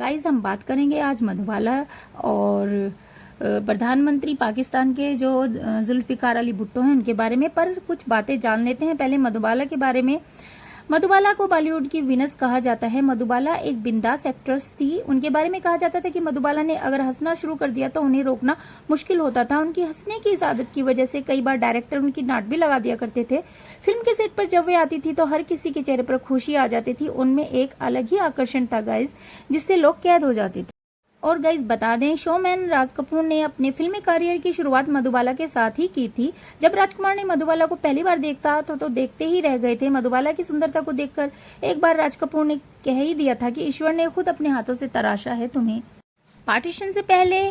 Guys हम बात करेंगे आज मधुबाला और प्रधानमंत्री पाकिस्तान के जो जुल्फिकार अली भुट्टो हैं उनके बारे में। पर कुछ बातें जान लेते हैं पहले मधुबाला के बारे में। मधुबाला को बॉलीवुड की वीनस कहा जाता है। मधुबाला एक बिंदास एक्ट्रेस थी। उनके बारे में कहा जाता था कि मधुबाला ने अगर हंसना शुरू कर दिया तो उन्हें रोकना मुश्किल होता था। उनकी हंसने की इस आदत की वजह से कई बार डायरेक्टर उनकी डांट भी लगा दिया करते थे। फिल्म के सेट पर जब वे आती थी तो हर किसी के चेहरे पर खुशी आ जाती थी। उनमें एक अलग ही आकर्षण था गाइस, जिससे लोग कैद हो जाते थे। और गाइस बता दें, शोमैन राज कपूर ने अपने फिल्मी करियर की शुरुआत मधुबाला के साथ ही की थी। जब राजकुमार ने मधुबाला को पहली बार देखा तो देखते ही रह गए थे। मधुबाला की सुंदरता को देखकर एक बार राज कपूर ने कह ही दिया था कि ईश्वर ने खुद अपने हाथों से तराशा है तुम्हें। पार्टीशन से पहले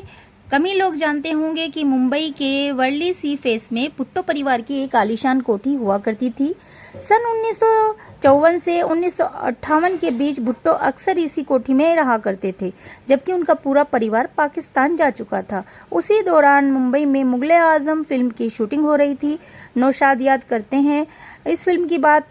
कम ही लोग जानते होंगे कि मुंबई के वर्ली सी फेस में भुट्टो परिवार की एक आलीशान कोठी हुआ करती थी। सन 1954 से 1958 के बीच भुट्टो अक्सर इसी कोठी में रहा करते थे, जबकि उनका पूरा परिवार पाकिस्तान जा चुका था। उसी दौरान मुंबई में मुगले आजम फिल्म की शूटिंग हो रही थी। नौशाद याद करते हैं इस फिल्म की बात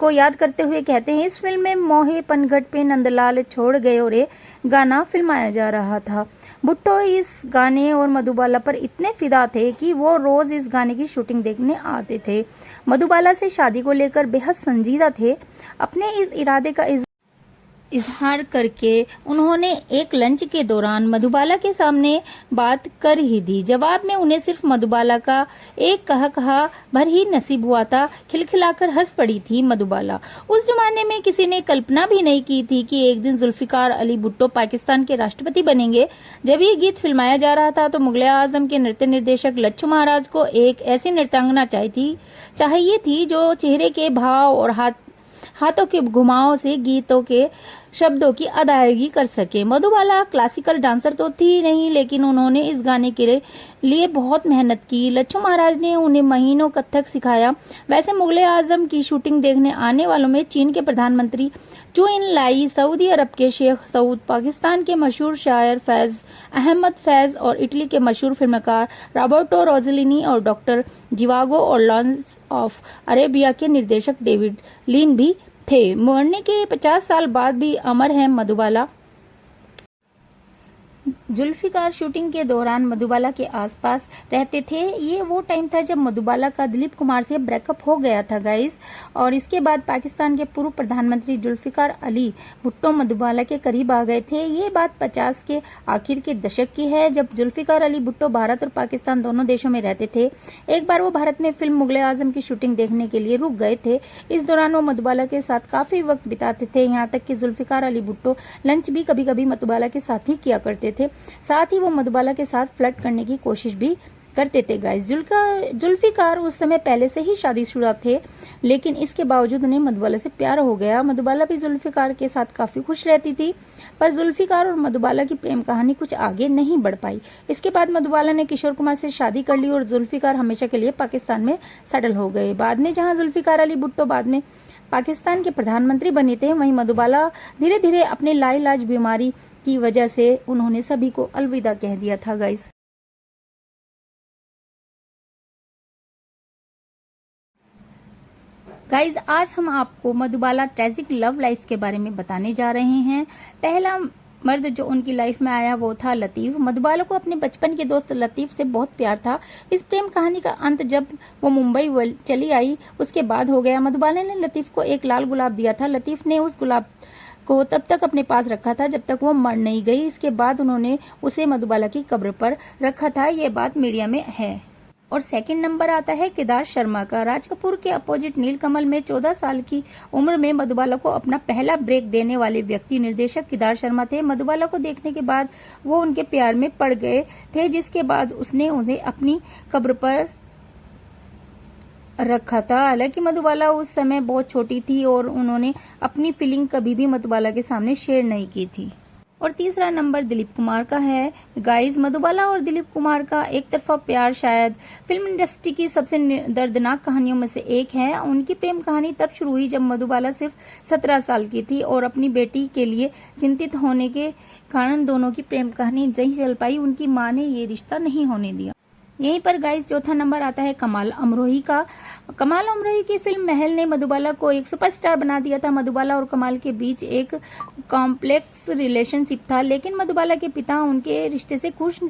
को याद करते हुए कहते हैं, इस फिल्म में मोहे पनघट पे नंदलाल छोड़ गए रे गाना फिल्माया जा रहा था। भुट्टो इस गाने और मधुबाला पर इतने फिदा थे कि वो रोज इस गाने की शूटिंग देखने आते थे। मधुबाला से शादी को लेकर बेहद संजीदा थे। अपने इस इरादे का इजहार करके उन्होंने एक लंच के दौरान मधुबाला के सामने बात कर ही दी। जवाब में उन्हें सिर्फ मधुबाला का एक कहा भर ही नसीब हुआ था। खिलखिलाकर हंस पड़ी थी मधुबाला। उस जमाने में किसी ने कल्पना भी नहीं की थी कि एक दिन जुल्फिकार अली भुट्टो पाकिस्तान के राष्ट्रपति बनेंगे। जब ये गीत फिल्माया जा रहा था तो मुगले आजम के नृत्य निर्देशक लच्छू महाराज को एक ऐसी नृत्यांगना चाहिए थी जो चेहरे के भाव और हाथों के घुमाव से गीतों के शब्दों की अदायगी कर सके। मधुबाला क्लासिकल डांसर तो थी नहीं, लेकिन उन्होंने इस गाने के लिए बहुत मेहनत की। लच्छू महाराज ने उन्हें महीनों कथक सिखाया। वैसे मुगले आजम की शूटिंग देखने आने वालों में चीन के प्रधानमंत्री चू इन लाई, सऊदी अरब के शेख सऊद, पाकिस्तान के मशहूर शायर फैज अहमद फैज और इटली के मशहूर फिल्मकार रॉबर्टो रोसेलिनी और डॉक्टर जिवागो और लॉन्स ऑफ अरेबिया के निर्देशक डेविड लीन भी थे। मरने के 50 साल बाद भी अमर है मधुबाला। जुल्फिकार शूटिंग के दौरान मधुबाला के आसपास रहते थे। ये वो टाइम था जब मधुबाला का दिलीप कुमार से ब्रेकअप हो गया था गाइस। और इसके बाद पाकिस्तान के पूर्व प्रधानमंत्री जुल्फिकार अली भुट्टो मधुबाला के करीब आ गए थे। ये बात 50 के आखिर के दशक की है, जब जुल्फिकार अली भुट्टो भारत और पाकिस्तान दोनों देशों में रहते थे। एक बार वो भारत में फिल्म मुगले आजम की शूटिंग देखने के लिए रुक गए थे। इस दौरान वो मधुबाला के साथ काफी वक्त बिताते थे। यहाँ तक कि जुल्फिकार अली भुट्टो लंच भी कभी कभी मधुबाला के साथ ही किया करते थे। साथ ही वो मधुबाला के साथ फ्लर्ट करने की कोशिश भी करते थे गाइस। जुल्फिकार उस समय पहले से ही शादीशुदा थे, लेकिन इसके बावजूद उन्हें मधुबाला से प्यार हो गया। मधुबाला भी जुल्फिकार के साथ काफी खुश रहती थी, पर जुल्फिकार और मधुबाला की प्रेम कहानी कुछ आगे नहीं बढ़ पाई। इसके बाद मधुबाला ने किशोर कुमार से शादी कर ली और जुल्फिकार हमेशा के लिए पाकिस्तान में सेटल हो गए। बाद में जहाँ जुल्फिकार अली भुट्टो बाद में पाकिस्तान के प्रधानमंत्री बने थे, वहीं मधुबाला धीरे धीरे अपने लाइलाज बीमारी की वजह से उन्होंने सभी को अलविदा कह दिया था गाइस। आज हम आपको मधुबाला ट्रेजिक लव लाइफ के बारे में बताने जा रहे हैं। पहला मर्द जो उनकी लाइफ में आया वो था लतीफ। मधुबाला को अपने बचपन के दोस्त लतीफ से बहुत प्यार था। इस प्रेम कहानी का अंत जब वो मुंबई चली आई उसके बाद हो गया। मधुबाला ने लतीफ को एक लाल गुलाब दिया था। लतीफ ने उस गुलाब को तब तक अपने पास रखा था जब तक वो मर नहीं गई। इसके बाद उन्होंने उसे मधुबाला की कब्र पर रखा था। ये बात मीडिया में है। और सेकंड नंबर आता है केदार शर्मा का। राज कपूर के अपोजिट नीलकमल में 14 साल की उम्र में मधुबाला को अपना पहला ब्रेक देने वाले व्यक्ति निर्देशक केदार शर्मा थे। मधुबाला को देखने के बाद वो उनके प्यार में पड़ गए थे, जिसके बाद उसने उन्हें अपनी कब्र पर रखा था। हालांकि मधुबाला उस समय बहुत छोटी थी और उन्होंने अपनी फीलिंग कभी भी मधुबाला के सामने शेयर नहीं की थी। और तीसरा नंबर दिलीप कुमार का है गाइस। मधुबाला और दिलीप कुमार का एक तरफा प्यार शायद फिल्म इंडस्ट्री की सबसे दर्दनाक कहानियों में से एक है। उनकी प्रेम कहानी तब शुरू हुई जब मधुबाला सिर्फ 17 साल की थी और अपनी बेटी के लिए चिंतित होने के कारण दोनों की प्रेम कहानी नहीं चल पाई। उनकी मां ने ये रिश्ता नहीं होने दिया। यहीं पर गाइस चौथा नंबर आता है कमाल अमरोही का। कमाल अमरोही की फिल्म महल ने मधुबाला को एक सुपरस्टार बना दिया था। मधुबाला और कमाल के बीच एक कॉम्प्लेक्स रिलेशनशिप था, लेकिन मधुबाला के पिता उनके रिश्ते से खुश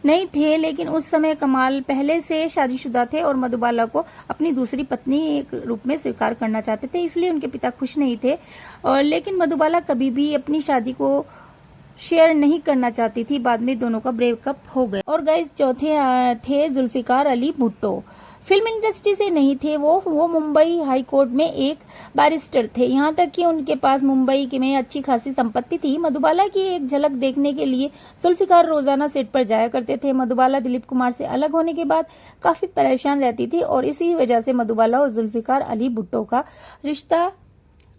नहीं थे। लेकिन उस समय कमाल पहले से शादीशुदा थे और मधुबाला को अपनी दूसरी पत्नी एक रूप में स्वीकार करना चाहते थे, इसलिए उनके पिता खुश नहीं थे। और लेकिन मधुबाला कभी भी अपनी शादी को शेयर नहीं करना चाहती थी। बाद में दोनों का ब्रेकअप हो गया। और गाइस चौथे थे जुल्फिकार अली भुट्टो। फिल्म इंडस्ट्री से नहीं थे वो मुंबई हाई कोर्ट में एक बैरिस्टर थे। यहाँ तक कि उनके पास मुंबई में अच्छी खासी संपत्ति थी। मधुबाला की एक झलक देखने के लिए जुल्फिकार रोजाना सेट पर जाया करते थे। मधुबाला दिलीप कुमार से अलग होने के बाद काफी परेशान रहती थी और इसी वजह से मधुबाला और जुल्फिकार अली भुट्टो का रिश्ता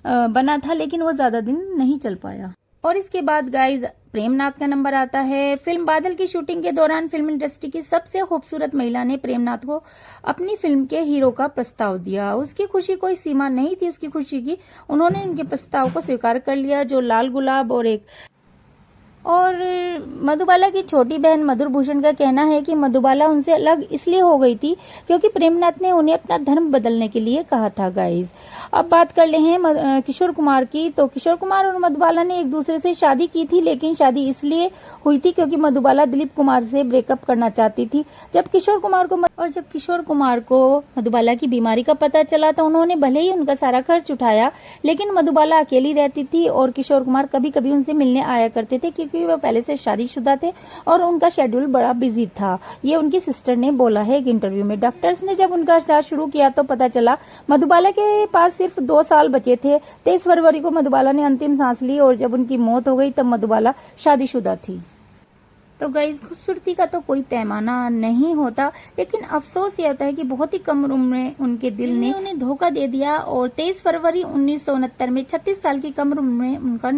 बना था, लेकिन वो ज्यादा दिन नहीं चल पाया। और इसके बाद गाइज प्रेमनाथ का नंबर आता है। फिल्म बादल की शूटिंग के दौरान फिल्म इंडस्ट्री की सबसे खूबसूरत महिला ने प्रेमनाथ को अपनी फिल्म के हीरो का प्रस्ताव दिया। उसकी खुशी कोई सीमा नहीं थी उसकी खुशी की। उन्होंने उनके प्रस्ताव को स्वीकार कर लिया, जो लाल गुलाब और मधुबाला की छोटी बहन मधुर भूषण का कहना है कि मधुबाला उनसे अलग इसलिए हो गई थी क्योंकि प्रेमनाथ ने उन्हें अपना धर्म बदलने के लिए कहा था। गाइज अब बात कर ले हैं किशोर कुमार की। तो किशोर कुमार और मधुबाला ने एक दूसरे से शादी की थी, लेकिन शादी इसलिए हुई थी क्योंकि मधुबाला दिलीप कुमार से ब्रेकअप करना चाहती थी। जब किशोर कुमार को मधुबाला की बीमारी का पता चला तो उन्होंने भले ही उनका सारा खर्च उठाया, लेकिन मधुबाला अकेली रहती थी और किशोर कुमार कभी कभी उनसे मिलने आया करते थे क्योंकि वो पहले से शादीशुदा थे और उनका शेड्यूल बड़ा बिजी था। ये उनकी सिस्टर ने बोला है एक इंटरव्यू में। डॉक्टर्स ने जब उनका इलाज शुरू किया तो पता चला मधुबाला के पास सिर्फ 2 साल बचे थे। 23 फरवरी को मधुबाला ने अंतिम सांस ली और जब उनकी मौत हो गई तब मधुबाला शादीशुदा थी। तो गाइस खूबसूरती का तो कोई पैमाना नहीं होता, लेकिन अफसोस ये होता है कि बहुत ही कम उम्र में उनके दिल ने उन्हें धोखा दे दिया और 23 फरवरी 1969 में 36 साल की कम उम्र में उनका